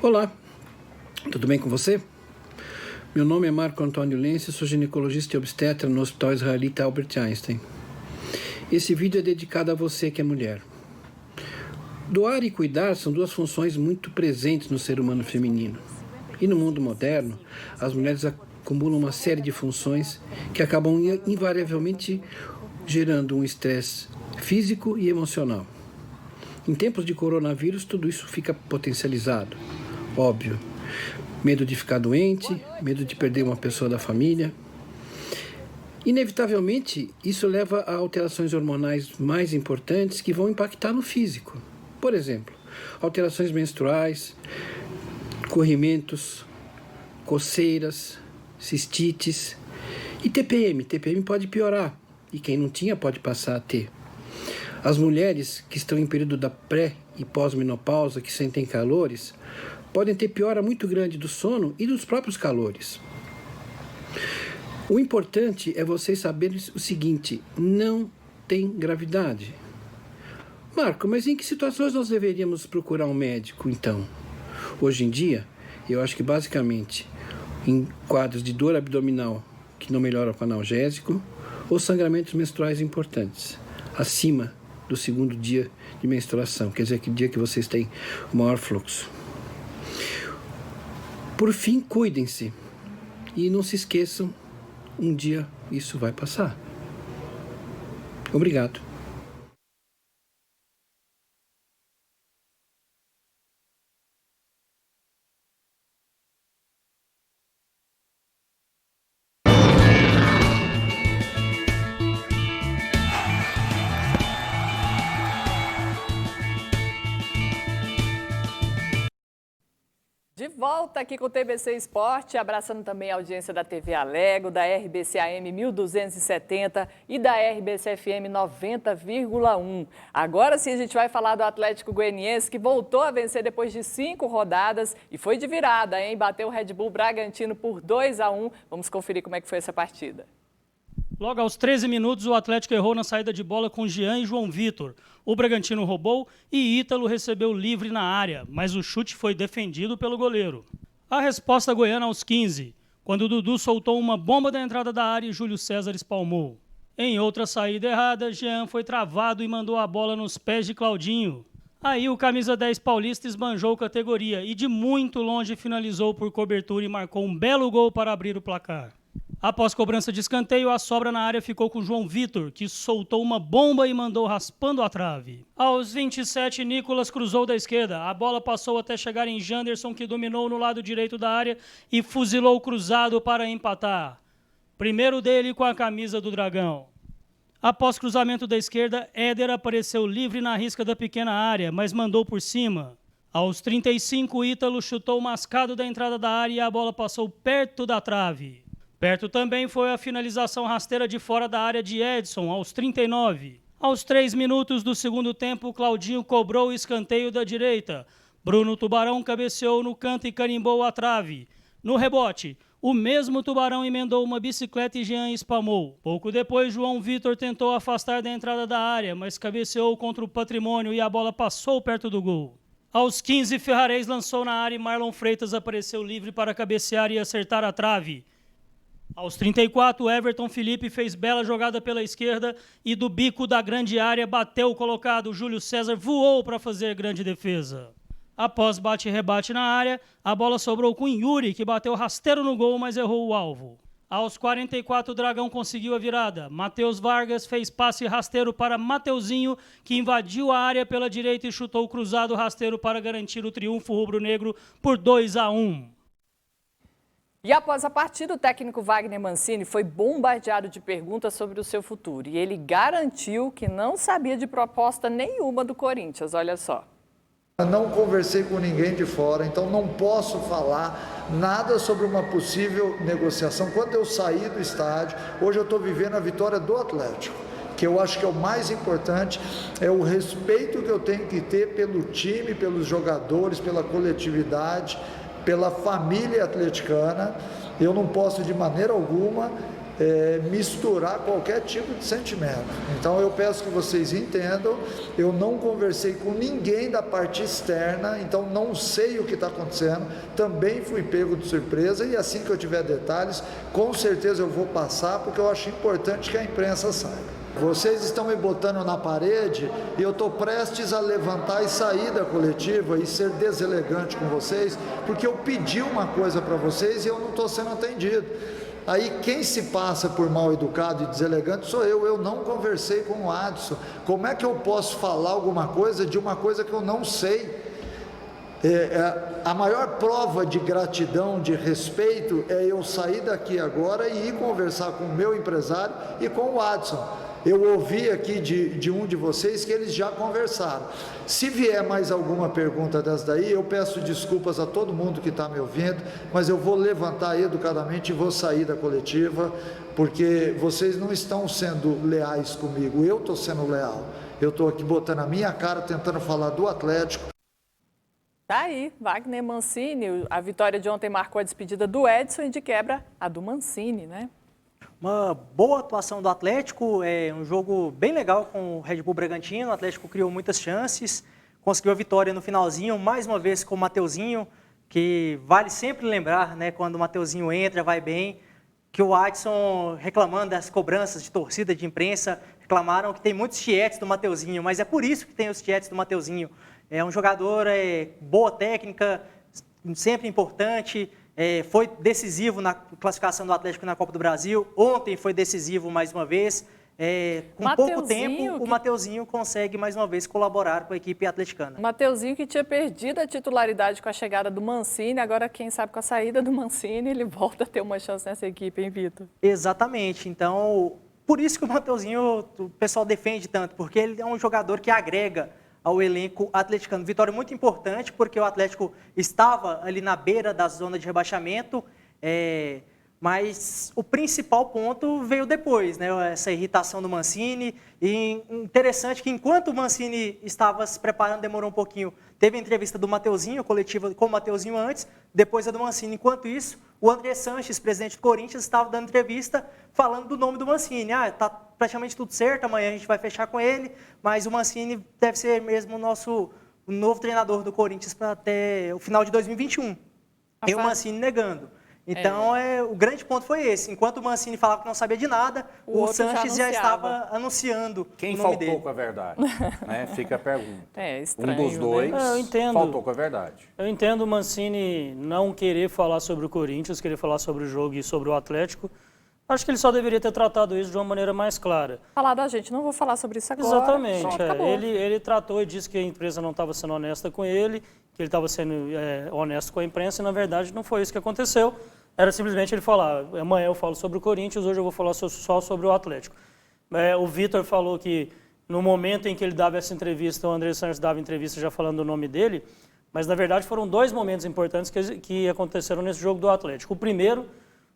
Olá, tudo bem com você? Meu nome é Marco Antônio Lense, sou ginecologista e obstetra no Hospital Israelita Albert Einstein. Esse vídeo é dedicado a você que é mulher. Doar e cuidar são duas funções muito presentes no ser humano feminino. E no mundo moderno, as mulheres acumulam uma série de funções que acabam invariavelmente gerando um estresse físico e emocional. Em tempos de coronavírus, tudo isso fica potencializado. Óbvio. Medo de ficar doente, medo de perder uma pessoa da família. Inevitavelmente, isso leva a alterações hormonais mais importantes que vão impactar no físico. Por exemplo, alterações menstruais, corrimentos, coceiras, cistites e TPM. TPM pode piorar e quem não tinha pode passar a ter. As mulheres que estão em período da pré e pós-menopausa, que sentem calores, podem ter piora muito grande do sono e dos próprios calores. O importante é vocês saberem o seguinte: não tem gravidade. Marco, mas em que situações nós deveríamos procurar um médico, então? Hoje em dia, eu acho que basicamente em quadros de dor abdominal que não melhoram com analgésico ou sangramentos menstruais importantes, acima do segundo dia de menstruação, quer dizer, aquele dia que vocês têm o maior fluxo. Por fim, cuidem-se e não se esqueçam, um dia isso vai passar. Obrigado. De volta aqui com o TBC Esporte, abraçando também a audiência da TV Alego, da RBC AM 1270 e da RBC FM 90,1. Agora sim a gente vai falar do Atlético Goianiense, que voltou a vencer depois de 5 rodadas e foi de virada, hein? Bateu o Red Bull Bragantino por 2-1. Vamos conferir como é que foi essa partida. Logo aos 13 minutos, o Atlético errou na saída de bola com Jean e João Vitor. O Bragantino roubou e Ítalo recebeu livre na área, mas o chute foi defendido pelo goleiro. A resposta goiana aos 15, quando Dudu soltou uma bomba da entrada da área e Júlio César espalmou. Em outra saída errada, Jean foi travado e mandou a bola nos pés de Claudinho. Aí o camisa 10 paulista esbanjou categoria e de muito longe finalizou por cobertura e marcou um belo gol para abrir o placar. Após cobrança de escanteio, a sobra na área ficou com João Vitor, que soltou uma bomba e mandou raspando a trave. Aos 27, Nicolas cruzou da esquerda. A bola passou até chegar em Janderson, que dominou no lado direito da área e fuzilou o cruzado para empatar. Primeiro dele com a camisa do Dragão. Após cruzamento da esquerda, Éder apareceu livre na risca da pequena área, mas mandou por cima. Aos 35, Ítalo chutou mascado da entrada da área e a bola passou perto da trave. Perto também foi a finalização rasteira de fora da área de Edson, aos 39. Aos 3 minutos do segundo tempo, Claudinho cobrou o escanteio da direita. Bruno Tubarão cabeceou no canto e carimbou a trave. No rebote, o mesmo Tubarão emendou uma bicicleta e Jean espalmou. Pouco depois, João Vitor tentou afastar da entrada da área, mas cabeceou contra o Patrimônio e a bola passou perto do gol. Aos 15, Ferrarez lançou na área e Marlon Freitas apareceu livre para cabecear e acertar a trave. Aos 34, Everton Felipe fez bela jogada pela esquerda e do bico da grande área bateu o colocado. Júlio César voou para fazer grande defesa. Após bate-rebate na área, a bola sobrou com Yuri, que bateu rasteiro no gol, mas errou o alvo. Aos 44, o Dragão conseguiu a virada. Matheus Vargas fez passe rasteiro para Mateuzinho, que invadiu a área pela direita e chutou o cruzado rasteiro para garantir o triunfo rubro-negro por 2-1. E após a partida, o técnico Wagner Mancini foi bombardeado de perguntas sobre o seu futuro. E ele garantiu que não sabia de proposta nenhuma do Corinthians. Olha só. Eu não conversei com ninguém de fora, então não posso falar nada sobre uma possível negociação. Quando eu saí do estádio, hoje eu estou vivendo a vitória do Atlético, que eu acho que é o mais importante, é o respeito que eu tenho que ter pelo time, pelos jogadores, pela coletividade, pela família atleticana. Eu não posso de maneira alguma misturar qualquer tipo de sentimento. Então eu peço que vocês entendam, eu não conversei com ninguém da parte externa, então não sei o que está acontecendo, também fui pego de surpresa e assim que eu tiver detalhes, com certeza eu vou passar, porque eu acho importante que a imprensa saiba. Vocês estão me botando na parede e eu estou prestes a levantar e sair da coletiva e ser deselegante com vocês, porque eu pedi uma coisa para vocês e eu não estou sendo atendido. Aí quem se passa por mal educado e deselegante sou eu não conversei com o Adson. Como é que eu posso falar alguma coisa de uma coisa que eu não sei? A maior prova de gratidão, de respeito, é eu sair daqui agora e ir conversar com o meu empresário e com o Adson. Eu ouvi aqui de um de vocês que eles já conversaram. Se vier mais alguma pergunta dessa daí, eu peço desculpas a todo mundo que está me ouvindo, mas eu vou levantar educadamente e vou sair da coletiva, porque vocês não estão sendo leais comigo, eu estou sendo leal. Eu estou aqui botando a minha cara, tentando falar do Atlético. Tá aí, Wagner Mancini, a vitória de ontem marcou a despedida do Edson e de quebra a do Mancini, né? Uma boa atuação do Atlético, um jogo bem legal com o Red Bull Bragantino. O Atlético criou muitas chances, conseguiu a vitória no finalzinho, mais uma vez com o Mateuzinho, que vale sempre lembrar, né, quando o Mateuzinho entra, vai bem, que o Adson, reclamando das cobranças de torcida, de imprensa, reclamaram que tem muitos tietes do Mateuzinho, mas é por isso que tem os tietes do Mateuzinho. É um jogador, boa técnica, sempre importante, foi decisivo na classificação do Atlético na Copa do Brasil, ontem foi decisivo mais uma vez. Com pouco tempo, o Mateuzinho consegue mais uma vez colaborar com a equipe atleticana. Mateuzinho que tinha perdido a titularidade com a chegada do Mancini, agora quem sabe com a saída do Mancini ele volta a ter uma chance nessa equipe, hein, Vitor? Exatamente, então por isso que o Mateuzinho o pessoal defende tanto, porque ele é um jogador que agrega ao elenco atleticano. Vitória muito importante, porque o Atlético estava ali na beira da zona de rebaixamento, mas o principal ponto veio depois, né? Essa irritação do Mancini. E interessante que enquanto o Mancini estava se preparando, demorou um pouquinho, teve a entrevista do Mateuzinho, coletiva com o Mateuzinho antes, depois a do Mancini. Enquanto isso, o André Sanches, presidente do Corinthians, estava dando entrevista falando do nome do Mancini. Está praticamente tudo certo, amanhã a gente vai fechar com ele, mas o Mancini deve ser mesmo o novo treinador do Corinthians para até o final de 2021. E o Mancini negando. Então, o grande ponto foi esse. Enquanto o Mancini falava que não sabia de nada, o Sanches já estava anunciando quem o nome dele. Faltou com a verdade? Né? Fica a pergunta. Estranho, um dos dois faltou com a verdade. Eu entendo o Mancini não querer falar sobre o Corinthians, querer falar sobre o jogo e sobre o Atlético. Acho que ele só deveria ter tratado isso de uma maneira mais clara. Falar da gente, não vou falar sobre isso agora. Exatamente. Ele tratou e disse que a empresa não estava sendo honesta com ele, que ele estava sendo honesto com a imprensa, e na verdade não foi isso que aconteceu. Era simplesmente ele falar, amanhã eu falo sobre o Corinthians, hoje eu vou falar só sobre o Atlético. O Vitor falou que no momento em que ele dava essa entrevista, o André Sanches dava entrevista já falando o nome dele, mas na verdade foram dois momentos importantes que aconteceram nesse jogo do Atlético. O primeiro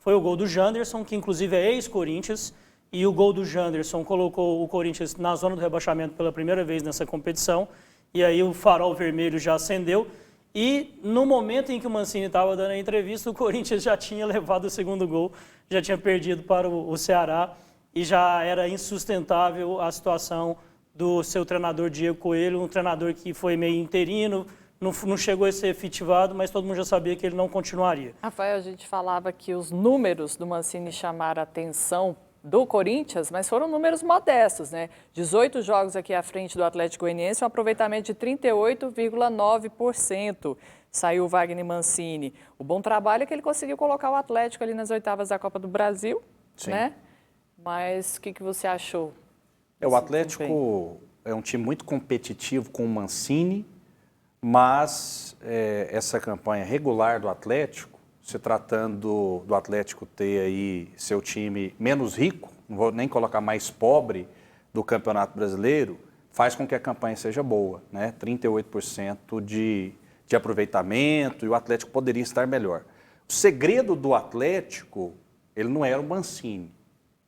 foi o gol do Janderson, que inclusive é ex-Corinthians, e o gol do Janderson colocou o Corinthians na zona do rebaixamento pela primeira vez nessa competição, e aí o farol vermelho já acendeu. E no momento em que o Mancini estava dando a entrevista, o Corinthians já tinha levado o segundo gol, já tinha perdido para o Ceará e já era insustentável a situação do seu treinador Diego Coelho, um treinador que foi meio interino, não chegou a ser efetivado, mas todo mundo já sabia que ele não continuaria. Rafael, a gente falava que os números do Mancini chamaram a atenção do Corinthians, mas foram números modestos, né? 18 jogos aqui à frente do Atlético Goianiense, um aproveitamento de 38,9%. Saiu o Wagner Mancini. O bom trabalho é que ele conseguiu colocar o Atlético ali nas oitavas da Copa do Brasil, Sim. né? Mas o que você achou? O Atlético é um time muito competitivo com o Mancini, mas essa campanha regular do Atlético, se tratando do Atlético ter aí seu time menos rico, não vou nem colocar mais pobre do Campeonato Brasileiro, faz com que a campanha seja boa, né? 38% de aproveitamento e o Atlético poderia estar melhor. O segredo do Atlético, ele não era o Mancini.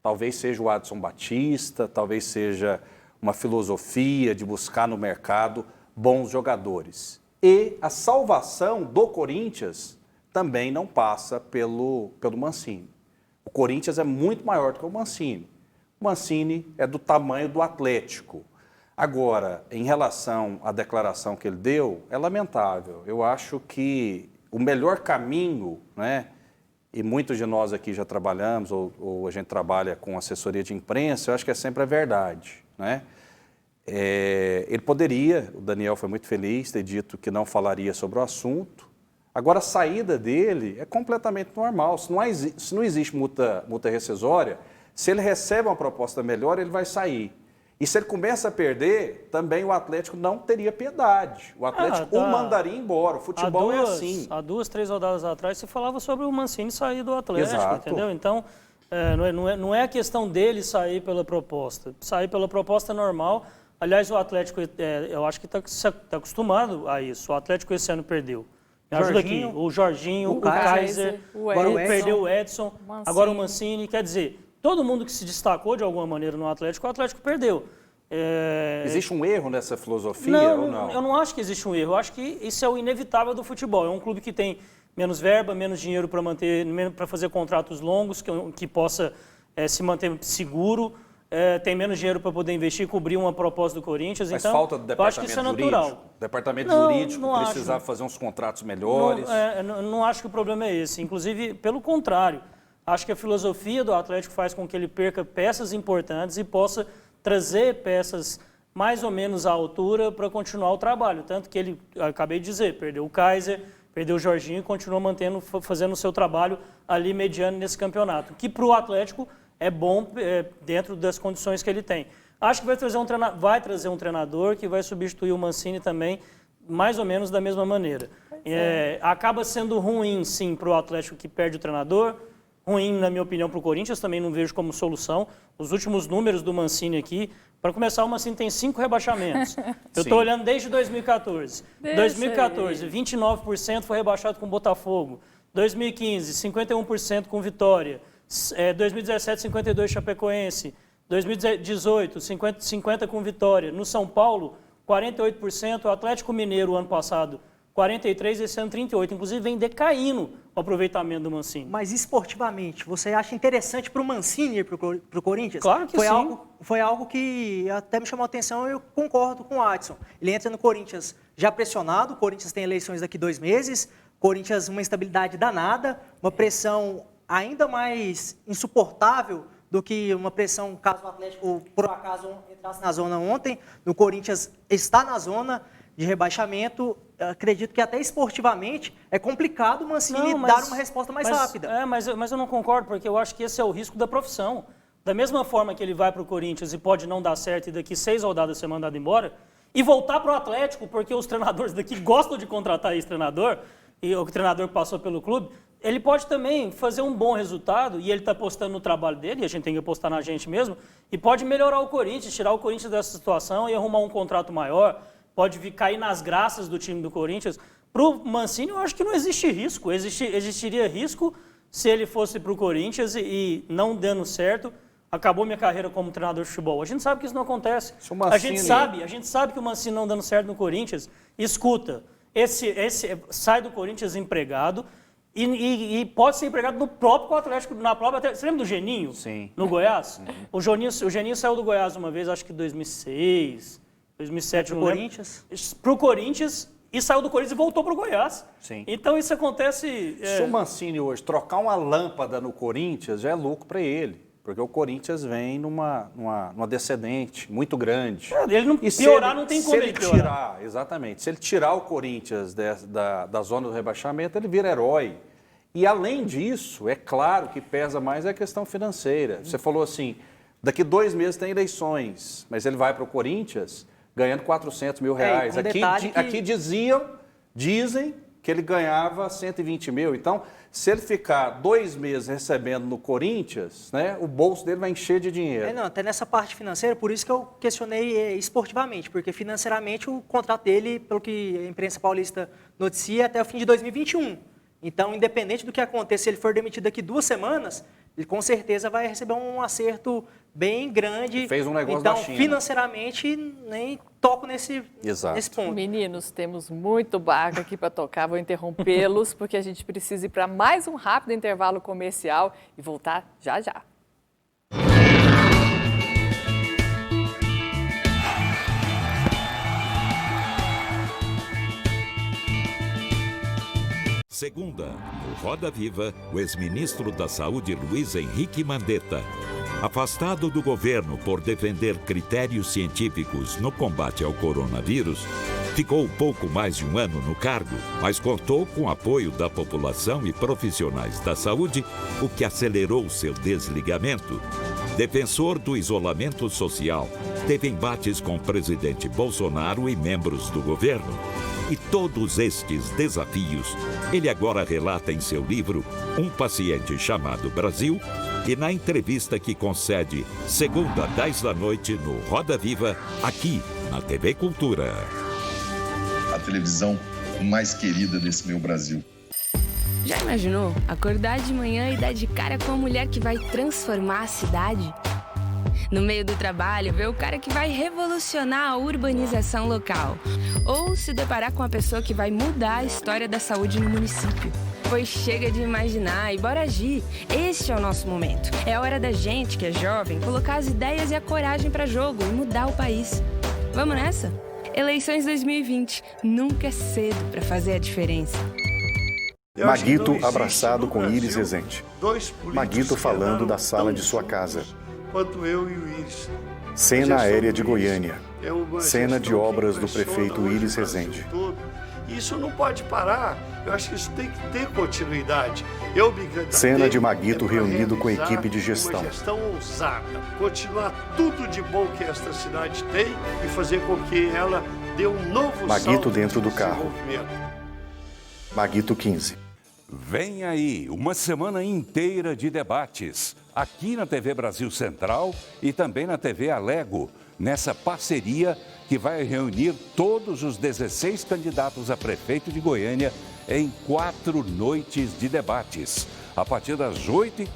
Talvez seja o Adson Batista, talvez seja uma filosofia de buscar no mercado bons jogadores. E a salvação do Corinthians também não passa pelo Mancini. O Corinthians é muito maior do que o Mancini. O Mancini é do tamanho do Atlético. Agora, em relação à declaração que ele deu, é lamentável. Eu acho que o melhor caminho, né, e muitos de nós aqui já trabalhamos, ou a gente trabalha com assessoria de imprensa, eu acho que é sempre a verdade, né? Ele poderia, o Daniel foi muito feliz, ter dito que não falaria sobre o assunto. Agora, a saída dele é completamente normal. Se não existe multa rescisória, se ele recebe uma proposta melhor, ele vai sair. E se ele começa a perder, também o Atlético não teria piedade. O Atlético o mandaria embora. O futebol é assim. Há 2, 3 rodadas atrás, você falava sobre o Mancini sair do Atlético, Exato. entendeu? Então, não é a questão dele sair pela proposta. Sair pela proposta é normal. Aliás, o Atlético, eu acho que está acostumado a isso. O Atlético esse ano perdeu. Me ajuda aqui. O Jorginho, o Kaiser, perdeu o Edson, agora o Mancini. Quer dizer, todo mundo que se destacou de alguma maneira no Atlético, o Atlético perdeu. Existe um erro nessa filosofia ou não? Eu não acho que existe um erro. Eu acho que isso é o inevitável do futebol. É um clube que tem menos verba, menos dinheiro para manter, para fazer contratos longos, que possa se manter seguro. Tem menos dinheiro para poder investir e cobrir uma proposta do Corinthians. Mas então, falta do departamento eu acho que isso é natural. jurídico. O departamento jurídico precisava fazer uns contratos melhores. Não acho que o problema é esse. Inclusive, pelo contrário, acho que a filosofia do Atlético faz com que ele perca peças importantes e possa trazer peças mais ou menos à altura para continuar o trabalho. Tanto que ele, acabei de dizer, perdeu o Kaiser, perdeu o Jorginho e continua fazendo o seu trabalho ali mediano nesse campeonato. Que para o Atlético é bom dentro das condições que ele tem. Acho que vai trazer um treinador que vai substituir o Mancini também, mais ou menos da mesma maneira. Acaba sendo ruim, sim, para o Atlético que perde o treinador, ruim, na minha opinião, para o Corinthians, também não vejo como solução. Os últimos números do Mancini aqui, para começar, o Mancini tem 5 rebaixamentos. Eu estou olhando desde 2014. 2014, 29% foi rebaixado com o Botafogo. 2015, 51% com Vitória. 2017, 52% Chapecoense. 2018, 50% com Vitória. No São Paulo, 48%. O Atlético Mineiro, ano passado, 43%, esse ano 38%. Inclusive, vem decaindo o aproveitamento do Mancini. Mas esportivamente, você acha interessante para o Mancini ir para o Corinthians? Claro que sim. Foi algo que até me chamou a atenção e eu concordo com o Adson. Ele entra no Corinthians já pressionado, o Corinthians tem eleições daqui 2 meses, Corinthians uma instabilidade danada, uma pressão ainda mais insuportável do que uma pressão caso o Atlético, por acaso, entrasse na zona ontem. O Corinthians está na zona de rebaixamento. Acredito que até esportivamente é complicado o Mancini dar uma resposta mais rápida. Mas eu não concordo, porque eu acho que esse é o risco da profissão. Da mesma forma que ele vai para o Corinthians e pode não dar certo e daqui 6 rodadas ser mandado embora, e voltar para o Atlético, porque os treinadores daqui gostam de contratar esse treinador, e o treinador que passou pelo clube, ele pode também fazer um bom resultado, e ele está apostando no trabalho dele, e a gente tem que apostar na gente mesmo, e pode melhorar o Corinthians, tirar o Corinthians dessa situação e arrumar um contrato maior, pode cair nas graças do time do Corinthians. Para o Mancini, eu acho que não existe risco. Existiria risco se ele fosse para o Corinthians e não dando certo, acabou minha carreira como treinador de futebol. A gente sabe que isso não acontece. A gente sabe que o Mancini não dando certo no Corinthians, escuta, esse sai do Corinthians empregado e pode ser empregado no próprio Atlético, você lembra do Geninho? Sim. No Goiás? O Geninho saiu do Goiás uma vez, acho que em 2006, 2007, no Corinthians? Para o Corinthians, e saiu do Corinthians e voltou para o Goiás. Sim. Então isso acontece... Se o Mancini hoje trocar uma lâmpada no Corinthians, já é lucro para ele. Porque o Corinthians vem numa descendente muito grande. Ele não piorar, não tem como ele piorar. Exatamente. Se ele tirar o Corinthians da zona do rebaixamento, ele vira herói. E além disso, é claro que pesa mais a questão financeira. Você falou assim, daqui 2 meses tem eleições, mas ele vai para o Corinthians ganhando 400 mil reais. Aqui dizem que ele ganhava 120 mil. Então, se ele ficar 2 meses recebendo no Corinthians, né, o bolso dele vai encher de dinheiro. Até nessa parte financeira, por isso que eu questionei esportivamente, porque financeiramente o contrato dele, pelo que a imprensa paulista noticia, é até o fim de 2021. Então, independente do que aconteça, se ele for demitido daqui 2 semanas, ele com certeza vai receber um acerto bem grande. Fez um negócio então, da China. Financeiramente, nem toco nesse ponto. Meninos, temos muito barco aqui para tocar. Vou interrompê-los, porque a gente precisa ir para mais um rápido intervalo comercial e voltar já já. Segunda, no Roda Viva, o ex-ministro da Saúde Luiz Henrique Mandetta, afastado do governo por defender critérios científicos no combate ao coronavírus, ficou pouco mais de um ano no cargo, mas contou com o apoio da população e profissionais da saúde, o que acelerou seu desligamento. Defensor do isolamento social, teve embates com o presidente Bolsonaro e membros do governo. E todos estes desafios, ele agora relata em seu livro Um Paciente Chamado Brasil e na entrevista que concede segunda, 10 da noite, no Roda Viva, aqui na TV Cultura. A televisão mais querida desse meu Brasil. Já imaginou acordar de manhã e dar de cara com a mulher que vai transformar a cidade? No meio do trabalho, ver o cara que vai revolucionar a urbanização local. Ou se deparar com a pessoa que vai mudar a história da saúde no município. Pois chega de imaginar e bora agir. Este é o nosso momento. É a hora da gente, que é jovem, colocar as ideias e a coragem para jogo e mudar o país. Vamos nessa? Eleições 2020. Nunca é cedo para fazer a diferença. Maguito abraçado com Iris Rezende. Maguito falando da sala de sua casa. Quanto eu e o Iris. Cena aérea de Goiânia. Cena de obras do prefeito Iris Rezende. Isso não pode parar. Eu acho que isso tem que ter continuidade. Cena de Maguito reunido com a equipe de gestão. Uma gestão ousada. Continuar tudo de bom que esta cidade tem e fazer com que ela dê um novo Maguito dentro do carro. Maguito 15. Vem aí uma semana inteira de debates, aqui na TV Brasil Central e também na TV Alego, nessa parceria que vai reunir todos os 16 candidatos a prefeito de Goiânia em 4 noites de debates, a partir das 8h.